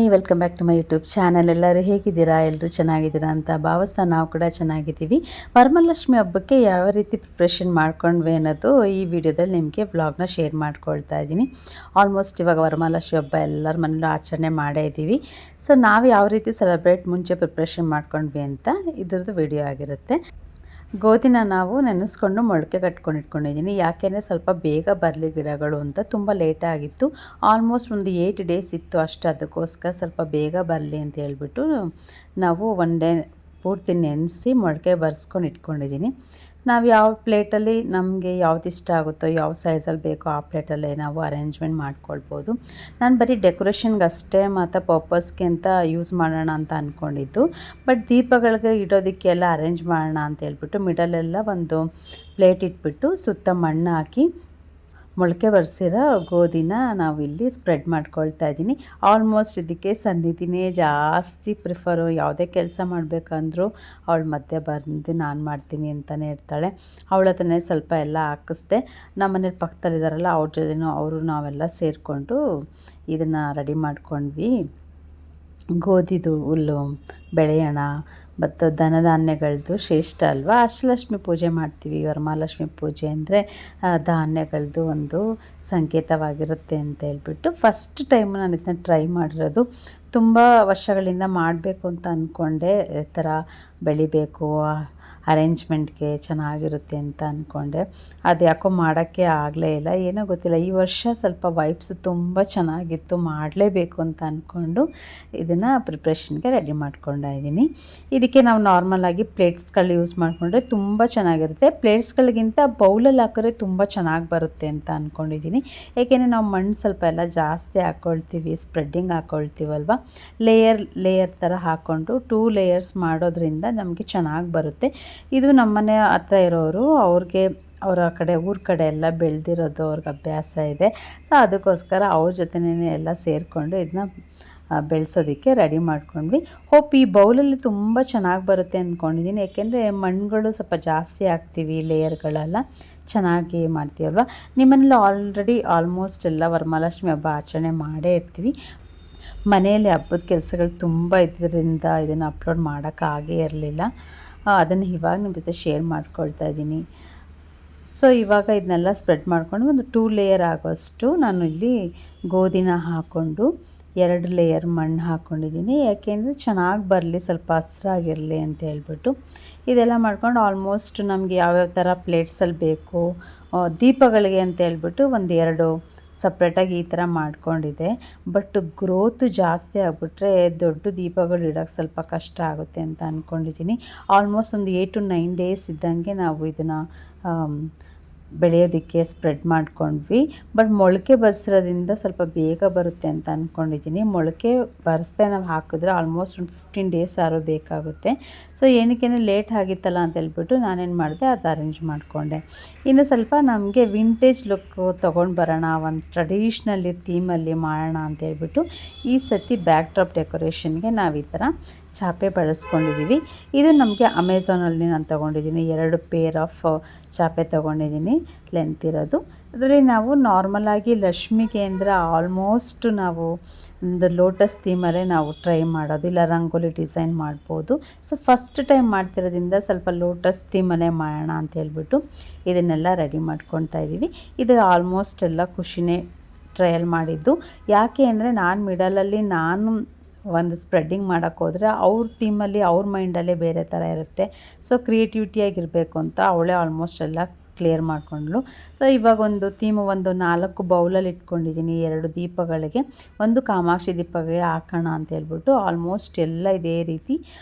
Hi, welcome back to my YouTube channel. ಎಲ್ಲರೂ ಹೇಗಿದ್ದೀರಾ? ಎಲ್ಲರೂ ಚೆನ್ನಾಗಿದ್ದೀರಾ ಅಂತ ಭಾವಿಸ್ತಾ ನಾವು ಕೂಡ ಚೆನ್ನಾಗಿದ್ದೀವಿ. ವರಮಹಾಲಕ್ಷ್ಮಿ ಹಬ್ಬಕ್ಕೆ ಯಾವ ರೀತಿ ಪ್ರಿಪ್ರೇಷನ್ ಮಾಡ್ಕೊಂಡ್ವಿ ಅನ್ನೋದು ಈ ವಿಡಿಯೋದಲ್ಲಿ ನಿಮಗೆ ವ್ಲಾಗ್ನ ಶೇರ್ ಮಾಡ್ಕೊಳ್ತಾ ಇದ್ದೀನಿ. ಆಲ್ಮೋಸ್ಟ್ ಇವಾಗ ವರಮಹಾಲಕ್ಷ್ಮಿ ಹಬ್ಬ ಎಲ್ಲರ ಮನೇಲೂ ಆಚರಣೆ ಮಾಡೇ ಇದ್ದೀವಿ. ಸೊ ನಾವು ಯಾವ ರೀತಿ ಸೆಲೆಬ್ರೇಟ್ ಮುಂಚೆ ಪ್ರಿಪ್ರೇಷನ್ ಮಾಡ್ಕೊಂಡ್ವಿ ಅಂತ ಇದ್ರದ್ದು ವಿಡಿಯೋ ಆಗಿರುತ್ತೆ. ಗೋಧಿನ ನಾವು ನೆನೆಸ್ಕೊಂಡು ಮೊಳಕೆ ಕಟ್ಕೊಂಡು ಇಟ್ಕೊಂಡಿದ್ದೀನಿ. ಯಾಕೆಂದರೆ ಸ್ವಲ್ಪ ಬೇಗ ಬರಲಿ ಗಿಡಗಳು ಅಂತ. ತುಂಬ ಲೇಟಾಗಿತ್ತು, ಆಲ್ಮೋಸ್ಟ್ ಒಂದು 8 ಡೇಸ್ ಇತ್ತು ಅಷ್ಟು. ಅದಕ್ಕೋಸ್ಕರ ಸ್ವಲ್ಪ ಬೇಗ ಬರಲಿ ಅಂತ ಹೇಳ್ಬಿಟ್ಟು ನಾವು 1 ಡೇ ಪೂರ್ತಿ ನೆನೆಸಿ ಮೊಳಕೆ ಬರೆಸ್ಕೊಂಡು ಇಟ್ಕೊಂಡಿದ್ದೀನಿ. ನಾವು ಯಾವ ಪ್ಲೇಟಲ್ಲಿ ನಮಗೆ ಯಾವ್ದು ಇಷ್ಟ ಆಗುತ್ತೋ, ಯಾವ ಸೈಜಲ್ಲಿ ಬೇಕೋ ಆ ಪ್ಲೇಟಲ್ಲೇ ನಾವು ಅರೇಂಜ್ಮೆಂಟ್ ಮಾಡ್ಕೊಳ್ಬೋದು. ನಾನು ಬರೀ ಡೆಕೋರೇಷನ್ಗೆ ಅಷ್ಟೇ ಮತ್ತು ಪರ್ಪಸ್ಗೆ ಅಂತ ಯೂಸ್ ಮಾಡೋಣ ಅಂತ ಅಂದ್ಕೊಂಡಿದ್ದು. ಬಟ್ ದೀಪಗಳಿಗೆ ಇಡೋದಕ್ಕೆಲ್ಲ ಅರೇಂಜ್ ಮಾಡೋಣ ಅಂತ ಹೇಳ್ಬಿಟ್ಟು ಮಿಡಲೆಲ್ಲ ಒಂದು ಪ್ಲೇಟ್ ಇಟ್ಬಿಟ್ಟು ಸುತ್ತ ಮಣ್ಣು ಹಾಕಿ ಮೊಳಕೆ ಬರೆಸಿರೋ ಗೋಧಿನ ನಾವು ಇಲ್ಲಿ ಸ್ಪ್ರೆಡ್ ಮಾಡ್ಕೊಳ್ತಾ ಇದ್ದೀನಿ. ಆಲ್ಮೋಸ್ಟ್ ಇದಕ್ಕೆ ಸನ್ನಿಧಿನೇ ಜಾಸ್ತಿ ಪ್ರಿಫರು. ಯಾವುದೇ ಕೆಲಸ ಮಾಡಬೇಕಂದ್ರೂ ಅವಳು ಮಧ್ಯೆ ಬಂದು ನಾನು ಮಾಡ್ತೀನಿ ಅಂತಲೇ ಇರ್ತಾಳೆ. ಅವಳ ಹತ್ರನೇ ಸ್ವಲ್ಪ ಎಲ್ಲ ಹಾಕಿಸ್ದೆ. ನಮ್ಮ ಮನೇಲಿ ಪಕ್ಕದಲ್ಲಿದ್ದಾರಲ್ಲ ಅವ್ರ ಜೊತೆನೂ ಅವರು ನಾವೆಲ್ಲ ಸೇರಿಕೊಂಡು ಇದನ್ನು ರೆಡಿ ಮಾಡ್ಕೊಂಡ್ವಿ. ಗೋಧಿದು ಹುಲ್ಲು, ಬೆಳೆಯೋಣ ಮತ್ತು ಧನಧಾನ್ಯಗಳದ್ದು ಶ್ರೇಷ್ಠ ಅಲ್ವಾ. ಅಷ್ಟಲಕ್ಷ್ಮಿ ಪೂಜೆ ಮಾಡ್ತೀವಿ. ವರಮಹಾಲಕ್ಷ್ಮಿ ಪೂಜೆ ಅಂದರೆ ಧಾನ್ಯಗಳದ್ದು ಒಂದು ಸಂಕೇತವಾಗಿರುತ್ತೆ ಅಂತ ಹೇಳ್ಬಿಟ್ಟು ಫಸ್ಟ್ ಟೈಮ್ ನಾನು ಇದನ್ನ ಟ್ರೈ ಮಾಡಿರೋದು. ತುಂಬ ವರ್ಷಗಳಿಂದ ಮಾಡಬೇಕು ಅಂತ ಅಂದ್ಕೊಂಡೆ. ಈ ಥರ ಬೆಳಿಬೇಕು, ಅರೇಂಜ್ಮೆಂಟ್ಗೆ ಚೆನ್ನಾಗಿರುತ್ತೆ ಅಂತ ಅಂದ್ಕೊಂಡೆ. ಅದು ಯಾಕೋ ಮಾಡೋಕ್ಕೆ ಆಗಲೇ ಇಲ್ಲ, ಏನೋ ಗೊತ್ತಿಲ್ಲ. ಈ ವರ್ಷ ಸ್ವಲ್ಪ ವೈಬ್ಸ್ ತುಂಬ ಚೆನ್ನಾಗಿತ್ತು, ಮಾಡಲೇಬೇಕು ಅಂತ ಅಂದ್ಕೊಂಡು ಇದನ್ನು ಪ್ರಿಪ್ರೇಷನ್ಗೆ ರೆಡಿ ಮಾಡ್ಕೊಂಡಿದ್ದೀನಿ. ಇದಕ್ಕೆ ನಾವು ನಾರ್ಮಲಾಗಿ ಪ್ಲೇಟ್ಸ್ಗಳು ಯೂಸ್ ಮಾಡಿಕೊಂಡ್ರೆ ತುಂಬ ಚೆನ್ನಾಗಿರುತ್ತೆ. ಪ್ಲೇಟ್ಸ್ಗಳಿಗಿಂತ ಬೌಲಲ್ಲಿ ಹಾಕಿದ್ರೆ ತುಂಬ ಚೆನ್ನಾಗಿ ಬರುತ್ತೆ ಅಂತ ಅಂದ್ಕೊಂಡಿದ್ದೀನಿ. ಏಕೆಂದರೆ ನಾವು ಮಣ್ಣು ಸ್ವಲ್ಪ ಎಲ್ಲ ಜಾಸ್ತಿ ಹಾಕ್ಕೊಳ್ತೀವಿ, ಸ್ಪ್ರೆಡ್ಡಿಂಗ್ ಹಾಕ್ಕೊಳ್ತೀವಲ್ವ. ಲೇಯರ್ ಥರ ಹಾಕ್ಕೊಂಡು 2 ಲೇಯರ್ಸ್ ಮಾಡೋದ್ರಿಂದ ನಮಗೆ ಚೆನ್ನಾಗಿ ಬರುತ್ತೆ. ಇದು ನಮ್ಮನೆ ಹತ್ರ ಇರೋರು, ಅವ್ರಿಗೆ ಅವರ ಕಡೆ ಊರ ಕಡೆ ಎಲ್ಲ ಬೆಳೆದಿರೋದು ಅವ್ರಿಗೆ ಅಭ್ಯಾಸ ಇದೆ. ಸೊ ಅದಕ್ಕೋಸ್ಕರ ಅವ್ರ ಜೊತೆನೇ ಎಲ್ಲ ಸೇರಿಕೊಂಡು ಇದನ್ನ ಬೆಳೆಸೋದಕ್ಕೆ ರೆಡಿ ಮಾಡ್ಕೊಂಡ್ವಿ. ಹೋಪ್ ಈ ಬೌಲಲ್ಲಿ ತುಂಬ ಚೆನ್ನಾಗಿ ಬರುತ್ತೆ ಅಂದ್ಕೊಂಡಿದ್ದೀನಿ. ಯಾಕೆಂದರೆ ಮಣ್ಣುಗಳು ಸ್ವಲ್ಪ ಜಾಸ್ತಿ ಹಾಕ್ತೀವಿ, ಲೇಯರ್ಗಳೆಲ್ಲ ಚೆನ್ನಾಗಿ ಮಾಡ್ತೀವಲ್ವ. ನಿಮ್ಮನೇಲಿ ಆಲ್ರೆಡಿ ಆಲ್ಮೋಸ್ಟ್ ಎಲ್ಲ ವರಮಹಾಲಕ್ಷ್ಮಿ ಹಬ್ಬ ಆಚರಣೆ ಮಾಡೇ ಇರ್ತೀವಿ. ಮನೆಯಲ್ಲಿ ಹಬ್ಬದ ಕೆಲಸಗಳು ತುಂಬ ಇದ್ದರಿಂದ ಇದನ್ನು ಅಪ್ಲೋಡ್ ಮಾಡೋಕ್ಕಾಗೇ ಇರಲಿಲ್ಲ. ಅದನ್ನು ಇವಾಗ ನಿಮ್ಮ ಜೊತೆ ಶೇರ್ ಮಾಡ್ಕೊಳ್ತಾ ಇದ್ದೀನಿ. ಸೊ ಇವಾಗ ಇದನ್ನೆಲ್ಲ ಸ್ಪ್ರೆಡ್ ಮಾಡಿಕೊಂಡು ಒಂದು 2 ಲೇಯರ್ ಆಗೋಷ್ಟು ನಾನು ಇಲ್ಲಿ ಗೋಧಿನ ಹಾಕ್ಕೊಂಡು 2 ಲೇಯರ್ ಮಣ್ಣು ಹಾಕ್ಕೊಂಡಿದ್ದೀನಿ. ಯಾಕೆಂದರೆ ಚೆನ್ನಾಗಿ ಬರಲಿ, ಸ್ವಲ್ಪ ಹಸ್ರಾಗಿರಲಿ ಅಂತ ಹೇಳ್ಬಿಟ್ಟು ಇದೆಲ್ಲ ಮಾಡ್ಕೊಂಡು ಆಲ್ಮೋಸ್ಟ್ ನಮಗೆ ಯಾವ್ಯಾವ ಥರ ಪ್ಲೇಟ್ಸಲ್ಲಿ ಬೇಕು, ದೀಪಗಳಿಗೆ ಅಂತ ಹೇಳ್ಬಿಟ್ಟು 1-2 ಸಪ್ರೇಟಾಗಿ ಈ ಥರ ಮಾಡ್ಕೊಂಡಿದೆ. ಬಟ್ ಗ್ರೋತು ಜಾಸ್ತಿ ಆಗಿಬಿಟ್ರೆ ದೊಡ್ಡ ದೀಪಗಳು ಇಡೋಕ್ಕೆ ಸ್ವಲ್ಪ ಕಷ್ಟ ಆಗುತ್ತೆ ಅಂತ ಅಂದ್ಕೊಂಡಿದ್ದೀನಿ. ಆಲ್ಮೋಸ್ಟ್ ಒಂದು 8 to 9 ಡೇಸ್ ಇದ್ದಂಗೆ ನಾವು ಇದನ್ನು ಬೆಳೆಯೋದಕ್ಕೆ ಸ್ಪ್ರೆಡ್ ಮಾಡ್ಕೊಂಡ್ವಿ. ಬಟ್ ಮೊಳಕೆ ಬರೆಸಿರೋದ್ರಿಂದ ಸ್ವಲ್ಪ ಬೇಗ ಬರುತ್ತೆ ಅಂತ ಅಂದ್ಕೊಂಡಿದ್ದೀನಿ. ಮೊಳಕೆ ಬರೆಸ್ದೆ ನಾವು ಹಾಕಿದ್ರೆ ಆಲ್ಮೋಸ್ಟ್ ಒಂದು 15 ಡೇಸ್ ಆದರೂ ಬೇಕಾಗುತ್ತೆ. ಸೊ ಏನಕ್ಕೇನೆ ಲೇಟ್ ಆಗಿತ್ತಲ್ಲ ಅಂತ ಹೇಳ್ಬಿಟ್ಟು ನಾನೇನು ಮಾಡಿದೆ, ಅದು ಅರೇಂಜ್ ಮಾಡಿಕೊಂಡೆ. ಇನ್ನು ಸ್ವಲ್ಪ ನಮಗೆ ವಿಂಟೇಜ್ ಲುಕ್ಕು ತೊಗೊಂಡು ಬರೋಣ, ಒಂದು ಟ್ರೆಡಿಷ್ನಲ್ ಥೀಮಲ್ಲಿ ಮಾಡೋಣ ಅಂತ ಹೇಳ್ಬಿಟ್ಟು ಈ ಸತಿ ಬ್ಯಾಕ್ ಡ್ರಾಪ್ ಡೆಕೋರೇಷನ್ಗೆ ನಾವು ಈ ಥರ ಚಾಪೆ ಬಳಸ್ಕೊಂಡಿದ್ದೀವಿ. ಇದು ನಮಗೆ ಅಮೆಝಾನಲ್ಲಿ ನಾನು ತೊಗೊಂಡಿದ್ದೀನಿ. 2 ಪೇರ್ ಆಫ್ ಚಾಪೆ ತೊಗೊಂಡಿದ್ದೀನಿ, ಲೆಂತ್ ಇರೋದು. ಅದರಲ್ಲಿ ನಾವು ನಾರ್ಮಲಾಗಿ ಲಕ್ಷ್ಮಿಗೆ ಅಂದರೆ ಆಲ್ಮೋಸ್ಟ್ ನಾವು ಒಂದು ಲೋಟಸ್ ಥೀಮಲ್ಲೇ ನಾವು ಟ್ರೈ ಮಾಡೋದು, ಇಲ್ಲ ರಂಗೋಲಿ ಡಿಸೈನ್ ಮಾಡ್ಬೋದು. ಸೊ ಫಸ್ಟ್ ಟೈಮ್ ಮಾಡ್ತಿರೋದ್ರಿಂದ ಸ್ವಲ್ಪ ಲೋಟಸ್ ಥೀಮಲ್ಲೇ ಮಾಡೋಣ ಅಂತ ಹೇಳ್ಬಿಟ್ಟು ಇದನ್ನೆಲ್ಲ ರೆಡಿ ಮಾಡ್ಕೊತಾ ಇದ್ದೀವಿ. ಇದು ಆಲ್ಮೋಸ್ಟ್ ಎಲ್ಲ ಖುಷಿನೇ ಟ್ರಯಲ್ ಮಾಡಿದ್ದು. ಯಾಕೆ ಅಂದರೆ ನಾನು ಮಿಡಲಲ್ಲಿ ನಾನು ಒಂದು ಸ್ಪ್ರೆಡ್ಡಿಂಗ್ ಮಾಡೋಕ್ಕೆ ಹೋದರೆ ಅವ್ರ ಥೀಮಲ್ಲಿ ಅವ್ರ ಮೈಂಡಲ್ಲೇ ಬೇರೆ ಥರ ಇರುತ್ತೆ. ಸೊ ಕ್ರಿಯೇಟಿವಿಟಿಯಾಗಿರಬೇಕು ಅಂತ ಅವಳೇ ಆಲ್ಮೋಸ್ಟ್ ಎಲ್ಲ ಕ್ಲಿಯರ್ ಮಾಡಿಕೊಂಡ್ಳು. ಸೊ ಇವಾಗ ಒಂದು ಥೀಮು ಒಂದು 4 ಬೌಲಲ್ಲಿ ಇಟ್ಕೊಂಡಿದ್ದೀನಿ. 2 ದೀಪಗಳಿಗೆ, ಒಂದು ಕಾಮಾಕ್ಷಿ ದೀಪಗಳಿಗೆ ಹಾಕೋಣ ಅಂತ ಹೇಳ್ಬಿಟ್ಟು ಆಲ್ಮೋಸ್ಟ್ ಎಲ್ಲ ಇದೇ ರೀತಿ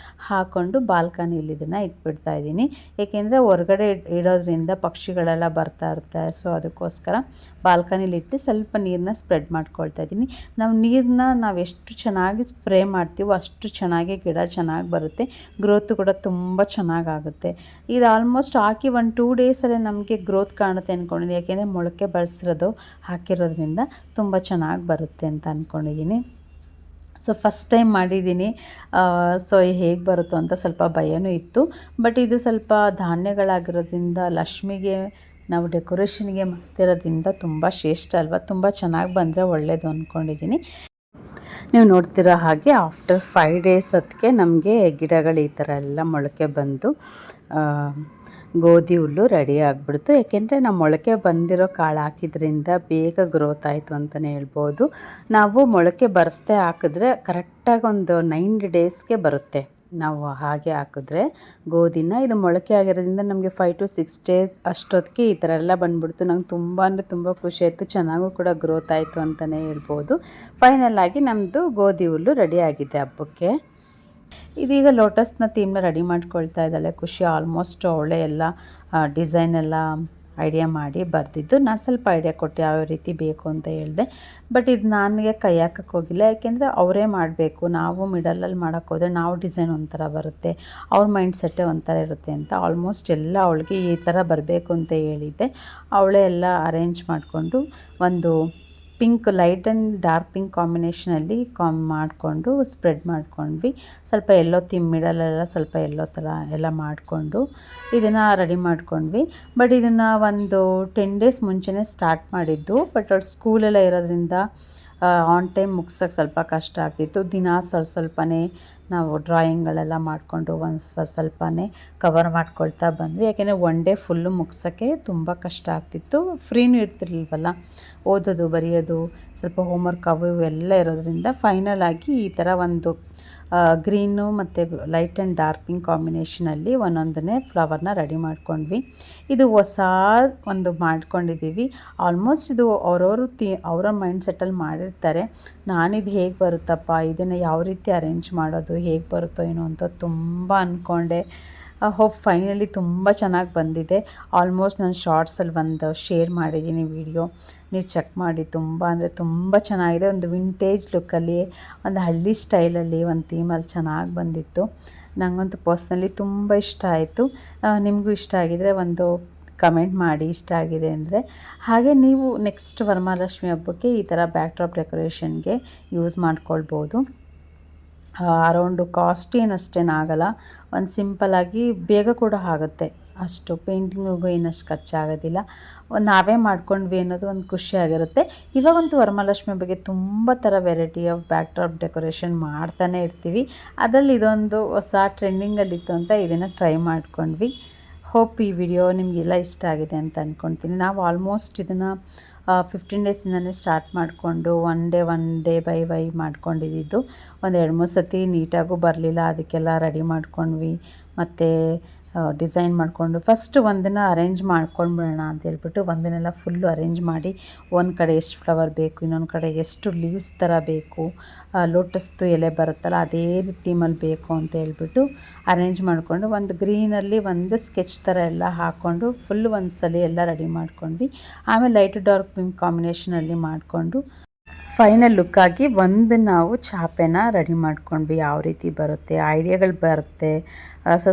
ಹಾಕ್ಕೊಂಡು ಬಾಲ್ಕನಿಯಲ್ಲಿ ಇದನ್ನು ಇಟ್ಬಿಡ್ತಾ ಇದ್ದೀನಿ. ಏಕೆಂದರೆ ಹೊರಗಡೆ ಇಡೋದ್ರಿಂದ ಪಕ್ಷಿಗಳೆಲ್ಲ ಬರ್ತಾ ಇರುತ್ತೆ. ಸೊ ಅದಕ್ಕೋಸ್ಕರ ಬಾಲ್ಕನಿಲಿ ಇಟ್ಟು ಸ್ವಲ್ಪ ನೀರನ್ನ ಸ್ಪ್ರೆಡ್ ಮಾಡ್ಕೊಳ್ತಾ ಇದ್ದೀನಿ. ನಾವು ಎಷ್ಟು ಚೆನ್ನಾಗಿ ಸ್ಪ್ರೇ ಮಾಡ್ತೀವೋ ಅಷ್ಟು ಚೆನ್ನಾಗಿ ಗಿಡ ಚೆನ್ನಾಗಿ ಬರುತ್ತೆ, ಗ್ರೋತು ಕೂಡ ತುಂಬ ಚೆನ್ನಾಗಾಗುತ್ತೆ. ಇದು ಆಲ್ಮೋಸ್ಟ್ ಹಾಕಿ 1-2 ಡೇಸಲ್ಲೇ ನಮಗೆ ಗ್ರೋತ್ ಕಾಣುತ್ತೆ ಅಂದ್ಕೊಂಡಿದ್ದೀನಿ. ಯಾಕೆಂದರೆ ಮೊಳಕೆ ಬಳಸಿರೋದು ಹಾಕಿರೋದ್ರಿಂದ ತುಂಬ ಚೆನ್ನಾಗಿ ಬರುತ್ತೆ ಅಂತ ಅಂದ್ಕೊಂಡಿದ್ದೀನಿ. ಸೊ ಫಸ್ಟ್ ಟೈಮ್ ಮಾಡಿದ್ದೀನಿ. ಸೊ ಹೇಗೆ ಬರುತ್ತೋ ಅಂತ ಸ್ವಲ್ಪ ಭಯನೂ ಇತ್ತು. ಬಟ್ ಇದು ಸ್ವಲ್ಪ ಧಾನ್ಯಗಳಾಗಿರೋದ್ರಿಂದ ಲಕ್ಷ್ಮಿಗೆ ನಾವು ಡೆಕೋರೇಷನ್ಗೆ ಮಾಡ್ತಿರೋದ್ರಿಂದ ತುಂಬ ಶ್ರೇಷ್ಠ ಅಲ್ವಾ. ತುಂಬ ಚೆನ್ನಾಗಿ ಬಂದರೆ ಒಳ್ಳೆಯದು ಅಂದ್ಕೊಂಡಿದ್ದೀನಿ. ನೀವು ನೋಡ್ತಿರೋ ಹಾಗೆ ಆಫ್ಟರ್ 5 ಡೇಸ್ ಹೊತ್ತಿಗೆ ನಮಗೆ ಗಿಡಗಳು ಈ ಥರ ಎಲ್ಲ ಮೊಳಕೆ ಬಂದು ಗೋಧಿ ಹುಲ್ಲು ರೆಡಿ ಆಗಿಬಿಡ್ತು. ಏಕೆಂದರೆ ನಾವು ಮೊಳಕೆ ಬಂದಿರೋ ಕಾಳು ಹಾಕಿದ್ರಿಂದ ಬೇಗ ಗ್ರೋತ್ ಆಯಿತು ಅಂತಲೇ ಹೇಳ್ಬೋದು. ನಾವು ಮೊಳಕೆ ಬರೆಸ್ದೇ ಹಾಕಿದ್ರೆ ಕರೆಕ್ಟಾಗಿ ಒಂದು 9 ಡೇಸ್ಗೆ ಬರುತ್ತೆ. ನಾವು ಹಾಗೆ ಹಾಕಿದ್ರೆ ಗೋಧಿನ, ಇದು ಮೊಳಕೆ ಆಗಿರೋದ್ರಿಂದ ನಮಗೆ 5 to 6 ಡೇಸ್ ಅಷ್ಟೊತ್ತಿಗೆ ಈ ಥರ ಎಲ್ಲ ಬಂದುಬಿಡ್ತು. ನಂಗೆ ತುಂಬ ಅಂದರೆ ತುಂಬ ಖುಷಿ ಆಯಿತು. ಚೆನ್ನಾಗೂ ಕೂಡ ಗ್ರೋತ್ ಆಯಿತು ಅಂತಲೇ ಹೇಳ್ಬೋದು. ಫೈನಲ್ ಆಗಿ ನಮ್ಮದು ಗೋಧಿ ಹುಲ್ಲು ರೆಡಿ ಆಗಿದೆ ಹಬ್ಬಕ್ಕೆ. ಇದೀಗ ಲೋಟಸ್ನ ಥೀಮ್ನ ರೆಡಿ ಮಾಡ್ಕೊಳ್ತಾ ಇದ್ದಾಳೆ ಖುಷಿ. ಆಲ್ಮೋಸ್ಟ್ ಅವಳೇ ಎಲ್ಲ ಡಿಸೈನ್ ಎಲ್ಲ ಐಡಿಯಾ ಮಾಡಿ ಬರೆದಿದ್ದು. ನಾನು ಸ್ವಲ್ಪ ಐಡಿಯಾ ಕೊಟ್ಟು ಯಾವ ರೀತಿ ಬೇಕು ಅಂತ ಹೇಳಿದೆ. ಬಟ್ ಇದು ನನಗೆ ಕೈ ಹಾಕಕ್ಕೆ ಹೋಗಿಲ್ಲ, ಯಾಕೆಂದರೆ ಅವರೇ ಮಾಡಬೇಕು. ನಾವು ಮಿಡಲಲ್ಲಿ ಮಾಡೋಕ್ಕೋದ್ರೆ ನಾವು ಡಿಸೈನ್ ಒಂಥರ ಬರುತ್ತೆ, ಅವ್ರ ಮೈಂಡ್ ಸೆಟ್ಟೇ ಒಂಥರ ಇರುತ್ತೆ ಅಂತ ಆಲ್ಮೋಸ್ಟ್ ಎಲ್ಲ ಅವಳಿಗೆ ಈ ಥರ ಬರಬೇಕು ಅಂತ ಹೇಳಿದ್ದೆ. ಅವಳೇ ಎಲ್ಲ ಅರೇಂಜ್ ಮಾಡಿಕೊಂಡು ಒಂದು pink, light and dark pink ಕಾಂಬಿನೇಷನಲ್ಲಿ ಮಾಡಿಕೊಂಡು ಸ್ಪ್ರೆಡ್ ಮಾಡ್ಕೊಂಡ್ವಿ. ಸ್ವಲ್ಪ ಎಲ್ಲೋ ಮಿಡಲೆಲ್ಲ ಸ್ವಲ್ಪ ಎಲ್ಲೋ ಥರ ಎಲ್ಲ ಮಾಡಿಕೊಂಡು ಇದನ್ನು ರೆಡಿ ಮಾಡ್ಕೊಂಡ್ವಿ. ಬಟ್ ಇದನ್ನು ಒಂದು 10 ಡೇಸ್ ಮುಂಚೆನೇ ಸ್ಟಾರ್ಟ್ ಮಾಡಿದ್ದು. ಬಟ್ ಅವ್ಳು ಸ್ಕೂಲೆಲ್ಲ ಇರೋದ್ರಿಂದ ಆನ್ ಟೈಮ್ ಮುಗ್ಸೋಕ್ಕೆ ಸ್ವಲ್ಪ ಕಷ್ಟ ಆಗ್ತಿತ್ತು. ದಿನ ಸ್ವಲ್ಪನೇ ನಾವು ಡ್ರಾಯಿಂಗ್ಗಳೆಲ್ಲ ಮಾಡಿಕೊಂಡು ಸ್ವಲ್ಪನೇ ಕವರ್ ಮಾಡ್ಕೊಳ್ತಾ ಬಂದ್ವಿ. ಯಾಕೆಂದರೆ 1 ಡೇ ಫುಲ್ಲು ಮುಗ್ಸೋಕ್ಕೆ ತುಂಬ ಕಷ್ಟ ಆಗ್ತಿತ್ತು. ಫ್ರೀನೂ ಇರ್ತಿರ್ಲಿಲ್ವಲ್ಲ, ಓದೋದು ಬರೆಯೋದು ಸ್ವಲ್ಪ ಹೋಮ್ವರ್ಕ್ ಅವು ಇವೆಲ್ಲ ಇರೋದ್ರಿಂದ ಫೈನಲ್ ಆಗಿ ಈ ಥರ ಒಂದು ಗ್ರೀನು ಮತ್ತು ಲೈಟ್ ಆ್ಯಂಡ್ ಡಾರ್ಕ್ ಪಿಂಕ್ ಕಾಂಬಿನೇಷನಲ್ಲಿ ಒಂದೊಂದನ್ನೇ ಫ್ಲವರ್ನ ರೆಡಿ ಮಾಡ್ಕೊಂಡ್ವಿ. ಇದು ಹೊಸ ಒಂದು ಮಾಡ್ಕೊಂಡಿದ್ದೀವಿ. ಆಲ್ಮೋಸ್ಟ್ ಇದು ಅವರ ಮೈಂಡ್ ಸೆಟ್ಟಲ್ಲಿ ಮಾಡಿರ್ತಾರೆ. ನಾನಿದು ಹೇಗೆ ಬರುತ್ತಪ್ಪ, ಇದನ್ನು ಯಾವ ರೀತಿ ಅರೇಂಜ್ ಮಾಡೋದು, ಹೇಗೆ ಬರುತ್ತೋ ಏನೋ ಅಂತ ತುಂಬ ಅಂದ್ಕೊಂಡೆ. ಹೋಪ್ ಫೈನಲಿ ತುಂಬ ಚೆನ್ನಾಗಿ ಬಂದಿದೆ. ಆಲ್ಮೋಸ್ಟ್ ನಾನು ಶಾರ್ಟ್ಸಲ್ಲಿ ಒಂದು ಶೇರ್ ಮಾಡಿದ್ದೀನಿ ವಿಡಿಯೋ, ನೀವು ಚೆಕ್ ಮಾಡಿ. ತುಂಬ ಅಂದರೆ ತುಂಬ ಚೆನ್ನಾಗಿದೆ. ಒಂದು ವಿಂಟೇಜ್ ಲುಕ್ಕಲ್ಲಿ, ಒಂದು ಹಳ್ಳಿ ಸ್ಟೈಲಲ್ಲಿ, ಒಂದು ಥೀಮಲ್ಲಿ ಚೆನ್ನಾಗಿ ಬಂದಿತ್ತು. ನನಗಂತೂ ಪರ್ಸ್ನಲಿ ತುಂಬ ಇಷ್ಟ ಆಯಿತು. ನಿಮಗೂ ಇಷ್ಟ ಆಗಿದರೆ ಒಂದು ಕಮೆಂಟ್ ಮಾಡಿ ಇಷ್ಟ ಆಗಿದೆ ಅಂದರೆ. ಹಾಗೆ ನೀವು ನೆಕ್ಸ್ಟ್ ವರಮಹಾಲಕ್ಷ್ಮಿ ಹಬ್ಬಕ್ಕೆ ಈ ಥರ ಬ್ಯಾಕ್ ಡ್ರಾಪ್ ಡೆಕೋರೇಷನ್ಗೆ ಯೂಸ್ ಮಾಡ್ಕೊಳ್ಬೋದು. ಅರೌಂಡು ಕಾಸ್ಟ್ ಏನಷ್ಟೇನಾಗಲ್ಲ, ಒಂದು ಸಿಂಪಲ್ಲಾಗಿ ಬೇಗ ಕೂಡ ಆಗುತ್ತೆ. ಅಷ್ಟು ಪೇಂಟಿಂಗಿಗೂ ಏನಷ್ಟು ಖರ್ಚಾಗೋದಿಲ್ಲ. ನಾವೇ ಮಾಡ್ಕೊಂಡ್ವಿ ಅನ್ನೋದು ಒಂದು ಖುಷಿಯಾಗಿರುತ್ತೆ. ಇವಾಗಂತೂ ವರಮಹಾಲಕ್ಷ್ಮಿ ಬಗ್ಗೆ ತುಂಬ ಥರ variety of back drop decoration ಮಾಡ್ತಾನೆ ಇರ್ತೀವಿ. ಅದರಲ್ಲಿ ಇದೊಂದು ಹೊಸ ಟ್ರೆಂಡಿಂಗಲ್ಲಿತ್ತು ಅಂತ ಇದನ್ನು ಟ್ರೈ ಮಾಡ್ಕೊಂಡ್ವಿ. ಹೋಪ್ ಈ ವಿಡಿಯೋ ನಿಮಗೆಲ್ಲ ಇಷ್ಟ ಆಗಿದೆ ಅಂತ ಅಂದ್ಕೊಳ್ತೀನಿ. ನಾವು ಆಲ್ಮೋಸ್ಟ್ ಇದನ್ನು 15 ಡೇಸಿಂದನೇ ಸ್ಟಾರ್ಟ್ ಮಾಡಿಕೊಂಡು ಒನ್ ಡೇ ಬೈ ಮಾಡ್ಕೊಂಡಿದ್ದು. ಒಂದು 2-3 ಸತಿ ನೀಟಾಗೂ ಬರಲಿಲ್ಲ, ಅದಕ್ಕೆಲ್ಲ ರೆಡಿ ಮಾಡ್ಕೊಂಡ್ವಿ. ಮತ್ತು ಡಿಸೈನ್ ಮಾಡಿಕೊಂಡು ಫಸ್ಟ್ ಒಂದನ್ನು ಅರೇಂಜ್ ಮಾಡ್ಕೊಂಡ್ಬಿಡೋಣ ಅಂತ ಹೇಳ್ಬಿಟ್ಟು ಒಂದನ್ನೆಲ್ಲ ಫುಲ್ಲು ಅರೇಂಜ್ ಮಾಡಿ, ಒಂದು ಕಡೆ ಎಷ್ಟು ಫ್ಲವರ್ ಬೇಕು, ಇನ್ನೊಂದು ಕಡೆ ಎಷ್ಟು ಲೀವ್ಸ್ ಥರ ಬೇಕು, ಲೋಟಸ್ದು ಎಲೆ ಬರುತ್ತಲ್ಲ ಅದೇ ಥೀಮಲ್ಲಿ ಬೇಕು ಅಂತ ಹೇಳ್ಬಿಟ್ಟು ಅರೇಂಜ್ ಮಾಡಿಕೊಂಡು, ಒಂದು ಗ್ರೀನಲ್ಲಿ ಒಂದು ಸ್ಕೆಚ್ ಥರ ಎಲ್ಲ ಹಾಕ್ಕೊಂಡು ಫುಲ್ಲು ಒಂದು ಸಲ ಎಲ್ಲ ರೆಡಿ ಮಾಡ್ಕೊಂಡ್ವಿ. ಆಮೇಲೆ ಲೈಟ್ ಡಾರ್ಕ್ ಪಿಂಕ್ ಕಾಂಬಿನೇಷನಲ್ಲಿ ಮಾಡಿಕೊಂಡು ಫೈನಲ್ ಲುಕ್ಕಾಗಿ ಒಂದು ನಾವು ಚಾಪೆನ ರೆಡಿ ಮಾಡ್ಕೊಂಡ್ವಿ. ಯಾವ ರೀತಿ ಬರುತ್ತೆ, ಐಡಿಯಾಗಳು ಬರುತ್ತೆ,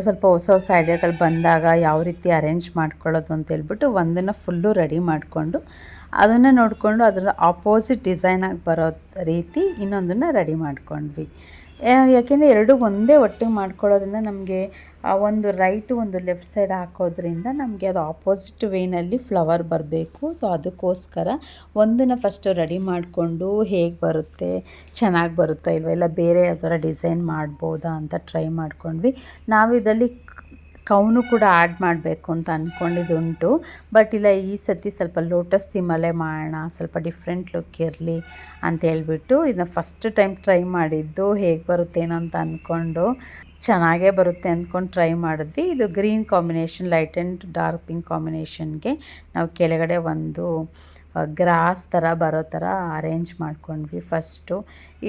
ಸ್ವಲ್ಪ ಹೊಸ ಐಡಿಯಾಗಳು ಬಂದಾಗ ಯಾವ ರೀತಿ ಅರೇಂಜ್ ಮಾಡ್ಕೊಳ್ಳೋದು ಅಂತ ಹೇಳ್ಬಿಟ್ಟು ಒಂದನ್ನು ಫುಲ್ಲು ರೆಡಿ ಮಾಡಿಕೊಂಡು ಅದನ್ನು ನೋಡಿಕೊಂಡು ಅದರ ಆಪೋಸಿಟ್ ಡಿಸೈನಾಗಿ ಬರೋ ರೀತಿ ಇನ್ನೊಂದನ್ನು ರೆಡಿ ಮಾಡ್ಕೊಂಡ್ವಿ. ಯಾಕೆಂದರೆ ಎರಡು ಒಂದೇ ಒಟ್ಟಿಗೆ ಮಾಡ್ಕೊಳ್ಳೋದ್ರಿಂದ ನಮಗೆ ಒಂದು ರೈಟು ಒಂದು ಲೆಫ್ಟ್ ಸೈಡ್ ಹಾಕೋದ್ರಿಂದ ನಮಗೆ ಅದು ಆಪೋಸಿಟ್ ವೇನಲ್ಲಿ ಫ್ಲವರ್ ಬರಬೇಕು. ಸೊ ಅದಕ್ಕೋಸ್ಕರ ಒಂದನ್ನು ಫಸ್ಟು ರೆಡಿ ಮಾಡಿಕೊಂಡು ಹೇಗೆ ಬರುತ್ತೆ, ಚೆನ್ನಾಗಿ ಬರುತ್ತಾ ಇಲ್ವ, ಇಲ್ಲ ಬೇರೆ ಯಾವ್ದಾರ ಡಿಸೈನ್ ಮಾಡ್ಬೋದಾ ಅಂತ ಟ್ರೈ ಮಾಡ್ಕೊಂಡ್ವಿ. ನಾವು ಇದರಲ್ಲಿ ಕೌನು ಕೂಡ ಆ್ಯಡ್ ಮಾಡಬೇಕು ಅಂತ ಅಂದ್ಕೊಂಡಿದ್ದುಂಟು. ಬಟ್ ಇಲ್ಲ, ಈ ಸತಿ ಸ್ವಲ್ಪ ಲೋಟಸ್ ಥೀಮಲ್ಲೇ ಮಾಡೋಣ, ಸ್ವಲ್ಪ ಡಿಫ್ರೆಂಟ್ ಲುಕ್ ಇರಲಿ ಅಂತ ಹೇಳ್ಬಿಟ್ಟು ಇದನ್ನ ಫಸ್ಟ್ ಟೈಮ್ ಟ್ರೈ ಮಾಡಿದ್ದು. ಹೇಗೆ ಬರುತ್ತೇನೋ ಅಂತ ಅಂದ್ಕೊಂಡು ಚೆನ್ನಾಗೇ ಬರುತ್ತೆ ಅಂದ್ಕೊಂಡು ಟ್ರೈ ಮಾಡಿದ್ವಿ. ಇದು green combination, light and dark pink ಕಾಂಬಿನೇಷನ್ಗೆ ನಾವು ಕೆಳಗಡೆ ಒಂದು ಗ್ರಾಸ್ ಥರ ಬರೋ ಥರ ಅರೇಂಜ್ ಮಾಡ್ಕೊಂಡ್ವಿ ಫಸ್ಟು.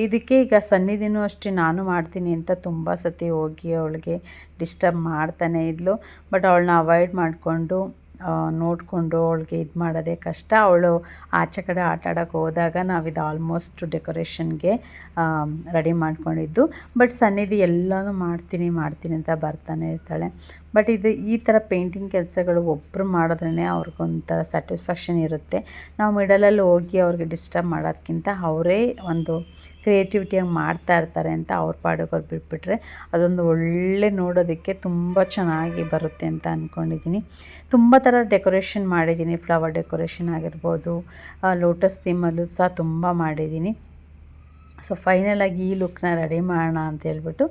ಇದಕ್ಕೆ ಈಗ ಸನ್ನಿಧಿನೂ ಅಷ್ಟೇ ನಾನು ಮಾಡ್ತೀನಿ ಅಂತ ತುಂಬ ಸತಿ ಹೋಗಿ ಅವಳಿಗೆ ಡಿಸ್ಟರ್ಬ್ ಮಾಡ್ತಾನೆ ಇದ್ಲು. ಬಟ್ ಅವಳನ್ನ ಅವಾಯ್ಡ್ ಮಾಡಿಕೊಂಡು ನೋಡಿಕೊಂಡು ಅವಳಿಗೆ ಇದು ಮಾಡೋದೇ ಕಷ್ಟ. ಅವಳು ಆಚೆ ಕಡೆ ಆಟ ಆಡೋಕ್ಕೆ ಹೋದಾಗ ನಾವಿದು ಆಲ್ಮೋಸ್ಟ್ ಡೆಕೋರೇಷನ್ಗೆ ರೆಡಿ ಮಾಡ್ಕೊಂಡಿದ್ದು. ಬಟ್ ಸನ್ನಿಧಿ ಎಲ್ಲನೂ ಮಾಡ್ತೀನಿ ಅಂತ ಬರ್ತಾನೆ ಇರ್ತಾಳೆ. ಬಟ್ ಇದು ಈ ಥರ ಪೇಂಟಿಂಗ್ ಕೆಲಸಗಳು ಒಬ್ಬರು ಮಾಡಿದ್ರೇ ಅವ್ರಿಗೊಂಥರ ಸ್ಯಾಟಿಸ್ಫ್ಯಾಕ್ಷನ್ ಇರುತ್ತೆ. ನಾವು ಮಿಡಲಲ್ಲಿ ಹೋಗಿ ಅವ್ರಿಗೆ ಡಿಸ್ಟರ್ಬ್ ಮಾಡೋದಕ್ಕಿಂತ ಅವರೇ ಒಂದು ಕ್ರಿಯೇಟಿವಿಟಿಯಾಗಿ ಮಾಡ್ತಾ ಇರ್ತಾರೆ ಅಂತ ಅವ್ರ ಪಾಡಿಗೆ ಅವ್ರು ಬಿಟ್ಬಿಟ್ರೆ ಅದೊಂದು ಒಳ್ಳೆ ನೋಡೋದಕ್ಕೆ ತುಂಬ ಚೆನ್ನಾಗಿ ಬರುತ್ತೆ ಅಂತ ಅಂದ್ಕೊಂಡಿದ್ದೀನಿ. ತುಂಬ ಥರ ಡೆಕೋರೇಷನ್ ಮಾಡಿದ್ದೀನಿ. ಫ್ಲವರ್ ಡೆಕೋರೇಷನ್ ಆಗಿರ್ಬೋದು, ಲೋಟಸ್ ಥೀಮಲ್ಲೂ ಸಹ ತುಂಬ ಮಾಡಿದ್ದೀನಿ. ಸೊ ಫೈನಲಾಗಿ ಈ ಲುಕ್ನ ರೆಡಿ ಮಾಡೋಣ ಅಂತ ಹೇಳ್ಬಿಟ್ಟು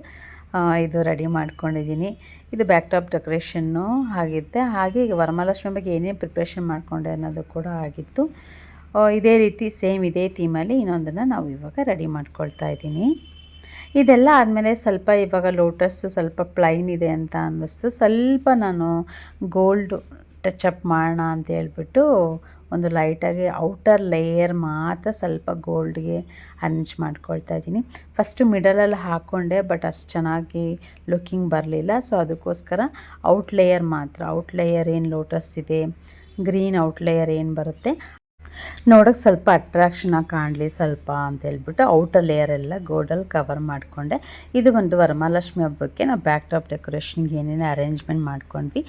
ಇದು ರೆಡಿ ಮಾಡ್ಕೊಂಡಿದ್ದೀನಿ. ಇದು ಬ್ಯಾಕ್ ಟಾಪ್ ಡೆಕೋರೇಷನ್ನು ಆಗಿತ್ತೆ. ಹಾಗೆ ಈಗ ವರಮಹಾಲಕ್ಷ್ಮಿ ಬಗ್ಗೆ ಏನೇನು ಪ್ರಿಪ್ರೇಷನ್ ಮಾಡಿಕೊಂಡೆ ಅನ್ನೋದು ಕೂಡ ಆಗಿತ್ತು. ಇದೇ ರೀತಿ ಸೇಮ್ ಇದೇ ಥೀಮಲ್ಲಿ ಇನ್ನೊಂದನ್ನು ನಾವು ಇವಾಗ ರೆಡಿ ಮಾಡ್ಕೊಳ್ತಾ ಇದ್ದೀನಿ. ಇದೆಲ್ಲ ಆದಮೇಲೆ ಸ್ವಲ್ಪ ಇವಾಗ ಲೋಟಸ್ಸು ಸ್ವಲ್ಪ ಪ್ಲೈನ್ ಇದೆ ಅಂತ ಅನ್ನಿಸ್ತು. ಸ್ವಲ್ಪ ನಾನು ಗೋಲ್ಡು ಟಚಪ್ ಮಾಡೋಣ ಅಂತ ಹೇಳ್ಬಿಟ್ಟು ಒಂದು ಲೈಟಾಗಿ ಔಟರ್ ಲೇಯರ್ ಮಾತ್ರ ಸ್ವಲ್ಪ ಗೋಲ್ಡ್ಗೆ ಅರೇಂಜ್ ಮಾಡ್ಕೊಳ್ತಾ ಇದ್ದೀನಿ. ಫಸ್ಟು ಮಿಡಲಲ್ಲಿ ಹಾಕ್ಕೊಂಡೆ, ಬಟ್ ಅಷ್ಟು ಚೆನ್ನಾಗಿ ಲುಕ್ಕಿಂಗ್ ಬರಲಿಲ್ಲ. ಸೊ ಅದಕ್ಕೋಸ್ಕರ ಔಟ್ ಲೇಯರ್ ಏನು ಲೋಟಸ್ ಇದೆ, ಗ್ರೀನ್ ಔಟ್ ಲೇಯರ್ ಏನು ಬರುತ್ತೆ ನೋಡೋಕ್ಕೆ ಸ್ವಲ್ಪ ಅಟ್ರಾಕ್ಷನಾಗಿ ಕಾಣಲಿ ಸ್ವಲ್ಪ ಅಂತ ಹೇಳ್ಬಿಟ್ಟು ಔಟರ್ ಲೇಯರ್ ಎಲ್ಲ ಗೋಲ್ಡಲ್ಲಿ ಕವರ್ ಮಾಡಿಕೊಂಡೆ. ಇದು ಒಂದು ವರಮಹಾಲಕ್ಷ್ಮಿ ಹಬ್ಬಕ್ಕೆ ನಾವು ಬ್ಯಾಕ್ ಟಾಪ್ ಡೆಕೋರೇಷನ್ಗೆ ಏನೇನು ಅರೇಂಜ್ಮೆಂಟ್ ಮಾಡ್ಕೊಂಡ್ವಿ,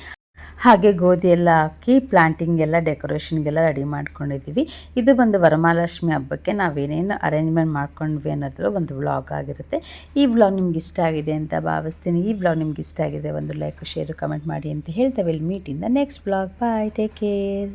ಹಾಗೆ ಗೋಧಿ ಎಲ್ಲ ಹಾಕಿ ಪ್ಲಾಂಟಿಂಗೆಲ್ಲ ಡೆಕೋರೇಷನ್ಗೆಲ್ಲ ರೆಡಿ ಮಾಡ್ಕೊಂಡಿದ್ದೀವಿ. ಇದು ಒಂದು ವರಮಹಾಲಕ್ಷ್ಮಿ ಹಬ್ಬಕ್ಕೆ ನಾವೇನೇನು ಅರೇಂಜ್ಮೆಂಟ್ ಮಾಡ್ಕೊಂಡ್ವಿ ಅನ್ನೋದ್ರ ಒಂದು ವ್ಲಾಗ್ ಆಗಿರುತ್ತೆ. ಈ ವ್ಲಾಗ್ ನಿಮ್ಗೆ ಇಷ್ಟ ಆಗಿದೆ ಅಂತ ಭಾವಿಸ್ತೀನಿ. ಈ ವ್ಲಾಗ್ ನಿಮ್ಗೆ ಇಷ್ಟ ಆಗಿದ್ರೆ ಒಂದು ಲೈಕ್, ಶೇರು, ಕಮೆಂಟ್ ಮಾಡಿ ಅಂತ ಹೇಳ್ತಾ will meet in the next vlog. Bye, take care.